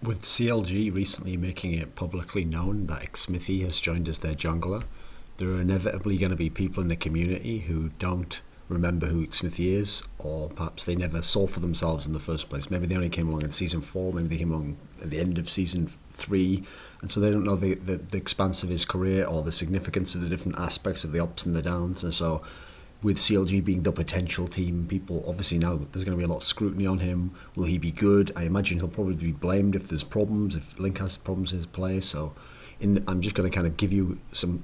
With CLG recently making it publicly known that Xmithie has joined as their jungler, there are inevitably going to be people in the community who don't remember who Xmithie is, or perhaps they never saw for themselves in the first place. Maybe they only came along in season 4, maybe they came along at the end of season 3, and so they don't know the expanse of his career or the significance of the different aspects of the ups and the downs. And so with CLG being the potential team, people obviously now there's going to be a lot of scrutiny on him. Will he be good? I imagine he'll probably be blamed if there's problems, if Link has problems in his play. So I'm just going to kind of give you some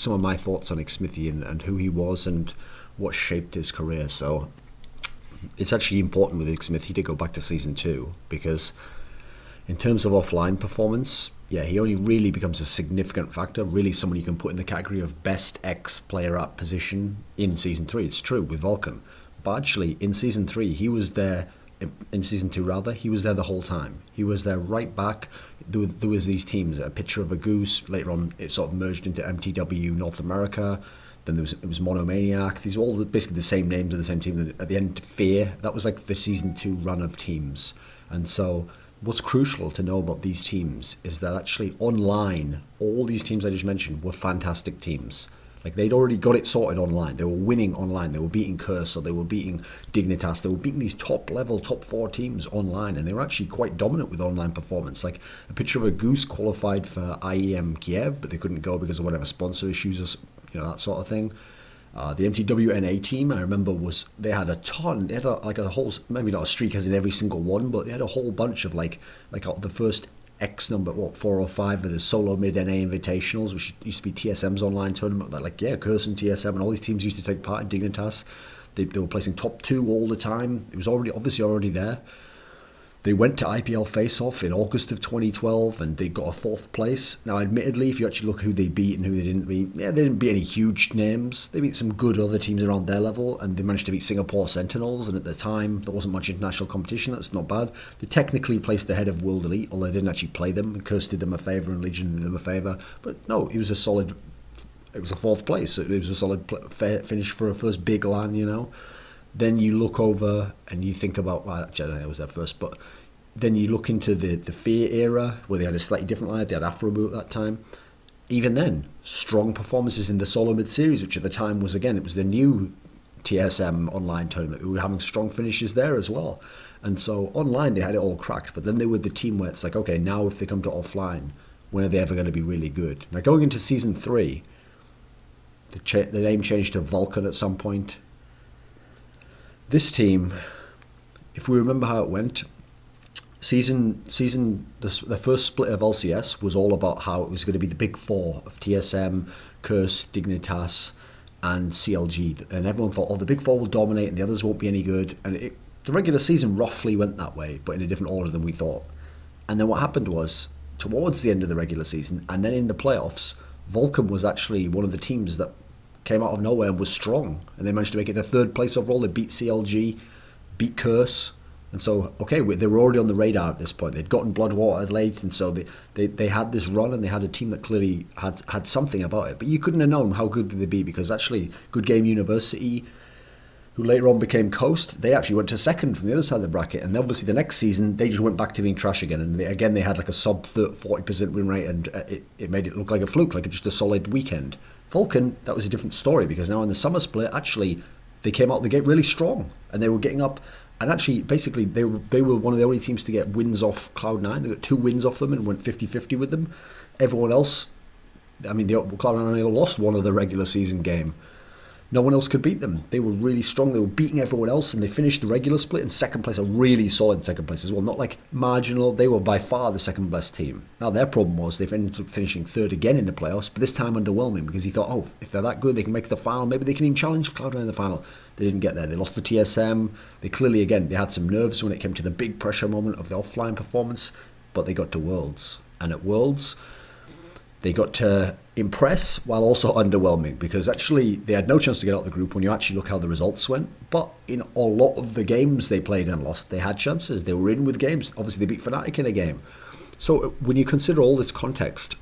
of my thoughts on Xmithie and who he was and what shaped his career. So it's actually important with Xmithie to go back to season 2, because in terms of offline performance, yeah, he only really becomes a significant factor, really someone you can put in the category of best X player at position in season 3. It's true with Vulcan, but actually in season 3 he was there, in season 2 rather, he was there the whole time. He was there right back. There was these teams, a picture of a goose, later on it sort of merged into mTw North America, then it was Monomaniac. These are all basically the same names of the same team. At the end, Fear, that was like the season 2 run of teams. And so what's crucial to know about these teams is that actually online, all these teams I just mentioned were fantastic teams. Like they'd already got it sorted online. They were winning online. They were beating Curse, or they were beating Dignitas. They were beating these top level, top 4 teams online, and they were actually quite dominant with online performance. Like a picture of a goose qualified for IEM Kiev, but they couldn't go because of whatever sponsor issues or that sort of thing. The mTw.NA team, I remember, they had a ton. They had a whole, maybe not a streak as in every single one, but they had a whole bunch of like the first X number, 4 or 5 of the solo mid NA invitationals, which used to be TSM's online tournament. Curse and TSM and all these teams used to take part in Dignitas. They were placing top 2 all the time. It was obviously already there. They went to IPL Face-Off in August of 2012 and they got a 4th place. Now, admittedly, if you actually look who they beat and who they didn't beat, they didn't beat any huge names. They beat some good other teams around their level, and they managed to beat Singapore Sentinels, and at the time, there wasn't much international competition. That's not bad. They technically placed ahead of World Elite, although they didn't actually play them. Curse did them a favour and Legion did them a favour. But no, it was a 4th place. It was a solid finish for a first big LAN, Then you look over and you think about, well, actually, I was there first, but then you look into the Fear era, where they had a slightly different line. They had Afroboot at that time. Even then, strong performances in the solo mid series, which at the time was, again, it was the new TSM online tournament. We were having strong finishes there as well. And so online, they had it all cracked. But then they were the team where it's like, okay, now if they come to offline, when are they ever going to be really good? Now, going into season 3, the name changed to Vulcan at some point. This team, if we remember how it went, the first split of LCS was all about how it was going to be the big 4 of TSM, Curse, Dignitas, and CLG. And everyone thought, the big 4 will dominate and the others won't be any good. And the regular season roughly went that way, but in a different order than we thought. And then what happened was, towards the end of the regular season, and then in the playoffs, Vulcan was actually one of the teams that came out of nowhere and was strong. And they managed to make it a 3rd place overall. They beat CLG, beat Curse. And so, okay, they were already on the radar at this point. They'd gotten Bloodwater late, and so they had this run, and they had a team that clearly had something about it. But you couldn't have known how good they'd be, because actually, Good Game University, who later on became Coast, they actually went to 2nd from the other side of the bracket. And obviously the next season, they just went back to being trash again. And they had like a sub 40% win rate, and it made it look like a fluke, like just a solid weekend. Vulcan, that was a different story, because now in the summer split, actually, they came out the gate really strong, and they were getting up. And actually, basically, they were one of the only teams to get wins off Cloud9. They got 2 wins off them and went 50-50 with them. Everyone else, Cloud9 only lost one of the regular season game. No one else could beat them. They were really strong. They were beating everyone else, and they finished the regular split in 2nd place, a really solid 2nd place as well. Not like marginal. They were by far the 2nd best team. Now, their problem was they ended up finishing 3rd again in the playoffs, but this time underwhelming, because he thought, if they're that good, they can make the final. Maybe they can even challenge Cloud9 in the final. They didn't get there. They lost to TSM. They clearly, again, they had some nerves when it came to the big pressure moment of the offline performance, but they got to Worlds. And at Worlds, they got to impress while also underwhelming, because actually they had no chance to get out of the group when you actually look how the results went. But in a lot of the games they played and lost, they had chances. They were in with games. Obviously, they beat Fnatic in a game. So when you consider all this context,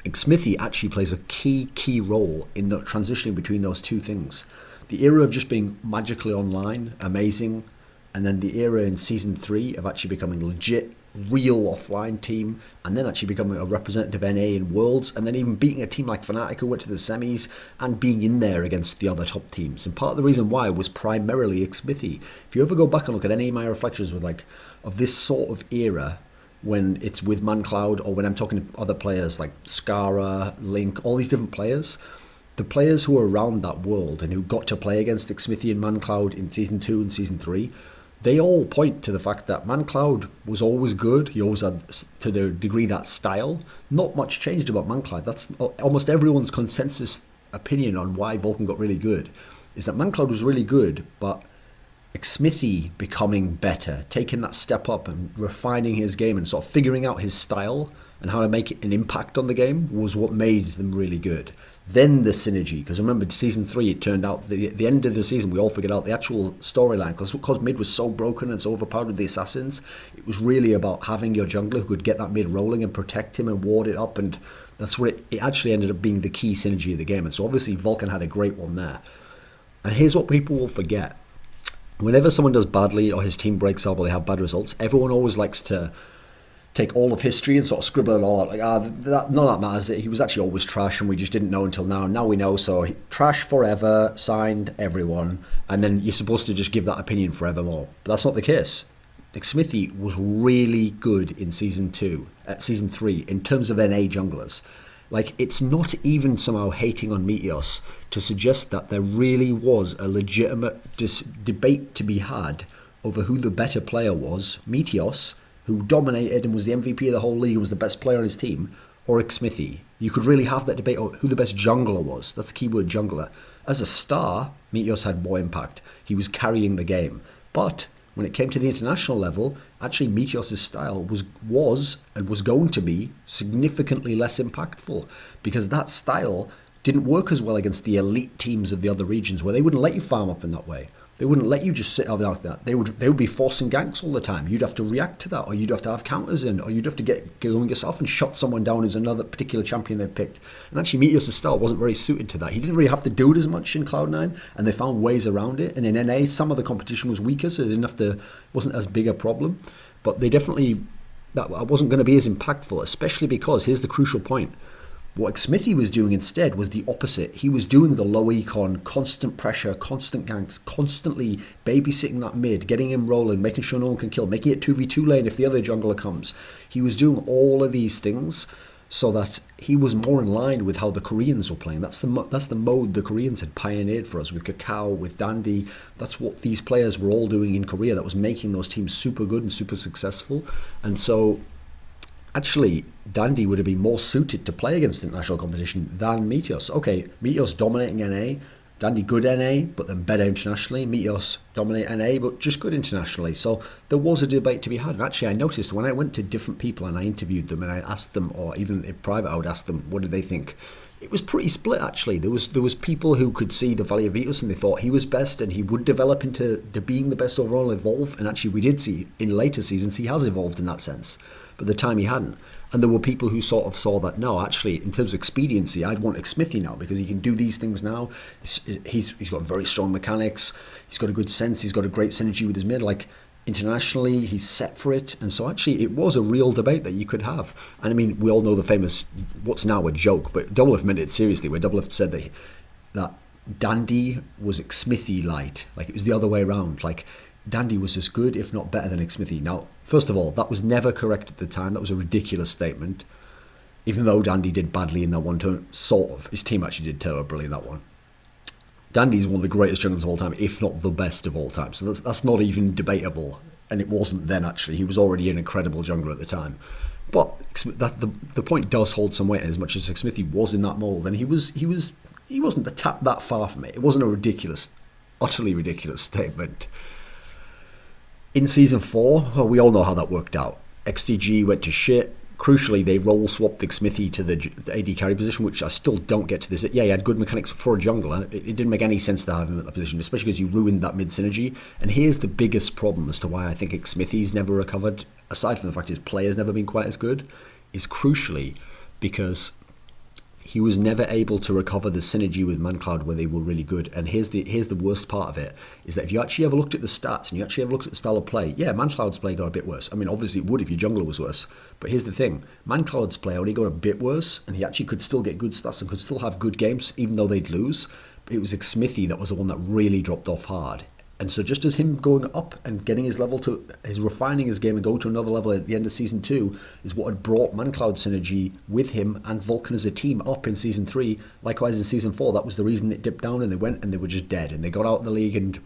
Xmithie actually plays a key role in the transitioning between those two things. The era of just being magically online, amazing, and then the era in Season 3 of actually becoming legit real offline team, and then actually becoming a representative NA in Worlds, and then even beating a team like Fnatic who went to the semis and being in there against the other top teams. And part of the reason why was primarily Xmithie. If you ever go back and look at any of my reflections with like of this sort of era, when it's with mncloud or when I'm talking to other players like Skara, Link, all these different players, the players who were around that world and who got to play against Xmithie and mncloud in Season 2 and Season 3, they all point to the fact that mncloud was always good. He always had, to the degree, that style. Not much changed about mncloud. That's almost everyone's consensus opinion on why Vulcan got really good, is that mncloud was really good, but Xmithie becoming better, taking that step up and refining his game and sort of figuring out his style and how to make an impact on the game was what made them really good. Then the synergy, because remember Season 3, it turned out the end of the season we all figured out the actual storyline, because mid was so broken and so overpowered with the assassins. It was really about having your jungler who could get that mid rolling and protect him and ward it up, and that's what it actually ended up being the key synergy of the game. And so obviously Vulcan had a great one there. And here's what people will forget: whenever someone does badly or his team breaks up or they have bad results, everyone always likes to take all of history and sort of scribble it all out. Like, none of that matters. He was actually always trash and we just didn't know until now. Now we know, so trash forever, signed everyone. And then you're supposed to just give that opinion forevermore. But that's not the case. Xmithie was really good in Season 3 in terms of NA junglers. Like, it's not even somehow hating on mTw.NA to suggest that there really was a legitimate debate to be had over who the better player was, mTw.NA, who dominated and was the MVP of the whole league and was the best player on his team, or Xmithie. You could really have that debate over who the best jungler was. That's the keyword, jungler. As a star, mTw.NA had more impact. He was carrying the game. But when it came to the international level, actually mTw.NA's style was and was going to be significantly less impactful, because that style didn't work as well against the elite teams of the other regions, where they wouldn't let you farm up in that way. They wouldn't let you just sit out like that. They would be forcing ganks all the time. You'd have to react to that, or you'd have to have counters in, or you'd have to get going yourself and shut someone down as another particular champion they picked. And actually, mTw.NA's style wasn't very suited to that. He didn't really have to do it as much in Cloud9, and they found ways around it. And in NA, some of the competition was weaker, so they didn't have to. Wasn't as big a problem. But they definitely that wasn't going to be as impactful, especially because here's the crucial point. What Xmithie was doing instead was the opposite. He was doing the low econ, constant pressure, constant ganks, constantly babysitting that mid, getting him rolling, making sure no one can kill, making it 2v2 lane if the other jungler comes. He was doing all of these things so that he was more in line with how the Koreans were playing. That's the mode the Koreans had pioneered for us with Kakao, with Dandy. That's what these players were all doing in Korea that was making those teams super good and super successful. And so actually, Dandy would have been more suited to play against international competition than mTw.NA. Okay, mTw.NA's dominating NA, Dandy good NA, but then better internationally. mTw.NA dominate NA, but just good internationally. So there was a debate to be had. And actually, I noticed when I went to different people and I interviewed them and I asked them, or even in private, I would ask them, what did they think? It was pretty split, actually. There was people who could see the value of mTw.NA and they thought he was best and he would develop into being the best overall, evolve. And actually, we did see in later seasons he has evolved in that sense. But at the time he hadn't. And there were people who sort of saw that, no, actually, in terms of expediency, I'd want Xmithie now because he can do these things now. He's got very strong mechanics. He's got a good sense. He's got a great synergy with his mid. Like, internationally, he's set for it. And so actually, it was a real debate that you could have. And I mean, we all know the famous, what's now a joke, but Doublelift meant it seriously, where Doublelift said that Dandy was Xmithie light. Like, it was the other way around. Like, Dandy was as good, if not better, than Xmithie. Now, first of all, that was never correct at the time. That was a ridiculous statement. Even though Dandy did badly in that one turn, sort of. His team actually did terribly in that one. Dandy is one of the greatest junglers of all time, if not the best of all time. So that's not even debatable. And it wasn't then, actually. He was already an incredible jungler at the time. But the point does hold some weight, as much as Xmithie was in that mould. And he wasn't that far from it. It wasn't a ridiculous, utterly ridiculous statement. In Season 4, well, we all know how that worked out. XTG went to shit. Crucially, they role swapped Xmithie to the AD carry position, which I still don't get to this. Yeah, he had good mechanics for a jungler. It didn't make any sense to have him at that position, especially because you ruined that mid synergy. And here's the biggest problem as to why I think Xmithie's never recovered, aside from the fact his player's never been quite as good, is crucially because he was never able to recover the synergy with ManCloud where they were really good. And here's the worst part of it, is that if you actually ever looked at the stats and you actually ever looked at the style of play, yeah, ManCloud's play got a bit worse. I mean, obviously it would if your jungler was worse. But here's the thing, ManCloud's play only got a bit worse, and he actually could still get good stats and could still have good games, even though they'd lose. But it was Xmithie that was the one that really dropped off hard. And so just as him going up and getting his level to, his refining his game and going to another level at the end of Season 2 is what had brought ManCloud synergy with him and Vulcan as a team up in Season 3. Likewise in Season 4, that was the reason it dipped down and they went and they were just dead. And they got out of the league and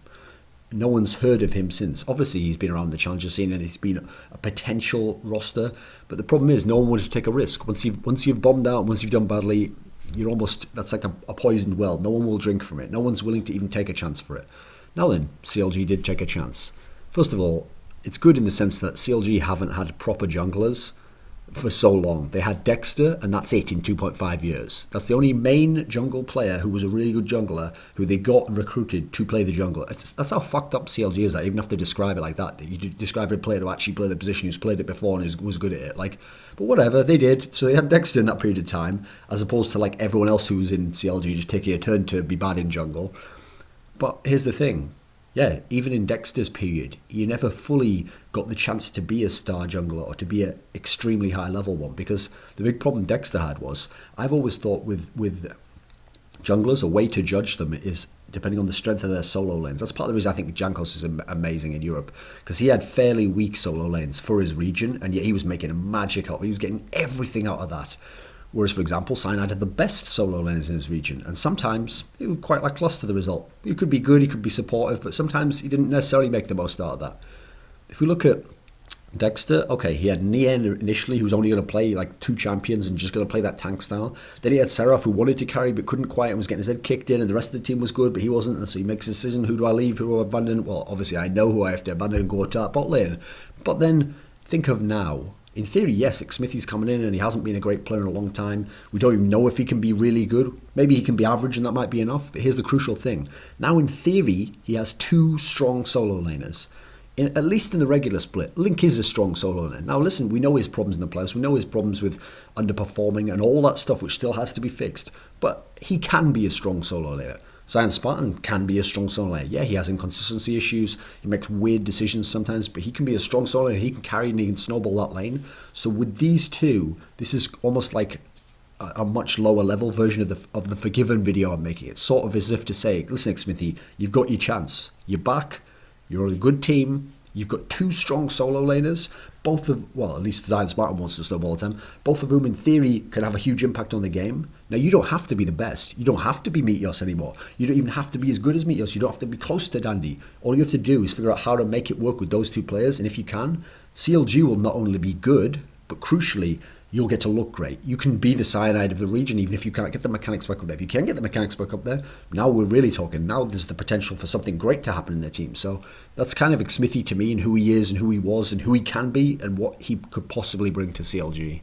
no one's heard of him since. Obviously he's been around the challenger scene and he's been a potential roster. But the problem is no one wanted to take a risk. Once you've bombed out, once you've done badly, you're almost, that's like a poisoned well. No one will drink from it. No one's willing to even take a chance for it. Now then, CLG did take a chance. First of all, it's good in the sense that CLG haven't had proper junglers for so long. They had Dexter, and that's it in 2.5 years. That's the only main jungle player who was a really good jungler who they got and recruited to play the jungle. That's how fucked up CLG is. I even have to describe it like that. You describe a player to actually play the position who's played it before and was good at it. But whatever, they did. So they had Dexter in that period of time, as opposed to like everyone else who was in CLG just taking a turn to be bad in jungle. But here's the thing, yeah, even in Dexter's period, you never fully got the chance to be a star jungler or to be an extremely high level one, because the big problem Dexter had was, I've always thought with junglers, a way to judge them is depending on the strength of their solo lanes. That's part of the reason I think Jankos is amazing in Europe, because he had fairly weak solo lanes for his region, and yet he was making magic out. He was getting everything out of that. Whereas, for example, Cyanide had the best solo lanes in his region, and sometimes it was quite lackluster, the result. He could be good, he could be supportive, but sometimes he didn't necessarily make the most out of that. If we look at Dexter, okay, he had Nien initially, who was only going to play like 2 champions and just going to play that tank style. Then he had Seraph, who wanted to carry but couldn't quite and was getting his head kicked in, and the rest of the team was good, but he wasn't, and so he makes a decision, who do I leave, who do I abandon? Well, obviously I know who I have to abandon and go to that bot lane. But then, think of now. In theory, yes, Xmithie's coming in and he hasn't been a great player in a long time. We don't even know if he can be really good. Maybe he can be average and that might be enough. But here's the crucial thing. Now, in theory, he has 2 strong solo laners. At least in the regular split, Link is a strong solo laner. Now, listen, we know his problems in the playoffs. We know his problems with underperforming and all that stuff, which still has to be fixed. But he can be a strong solo laner. Zion Spartan can be a strong solo laner. Yeah, he has inconsistency issues. He makes weird decisions sometimes, but he can be a strong solo laner. He can carry and he can snowball that lane. So with these two, this is almost like a much lower level version of the Forgiven video I'm making. It's sort of as if to say, listen, Xmithie, you've got your chance. You're back. You're on a good team. You've got 2 strong solo laners, both of, well, at least Zion Spartan wants to snowball all the time, both of whom in theory can have a huge impact on the game. Now, you don't have to be the best. You don't have to be Meteos anymore. You don't even have to be as good as Meteos. You don't have to be close to Dandy. All you have to do is figure out how to make it work with those 2 players, and if you can, CLG will not only be good, but crucially, you'll get to look great. You can be the Cyanide of the region, even if you can't get the mechanics back up there. If you can get the mechanics back up there, now we're really talking. Now there's the potential for something great to happen in their team. So that's kind of Xmithie to me, and who he is and who he was and who he can be and what he could possibly bring to CLG.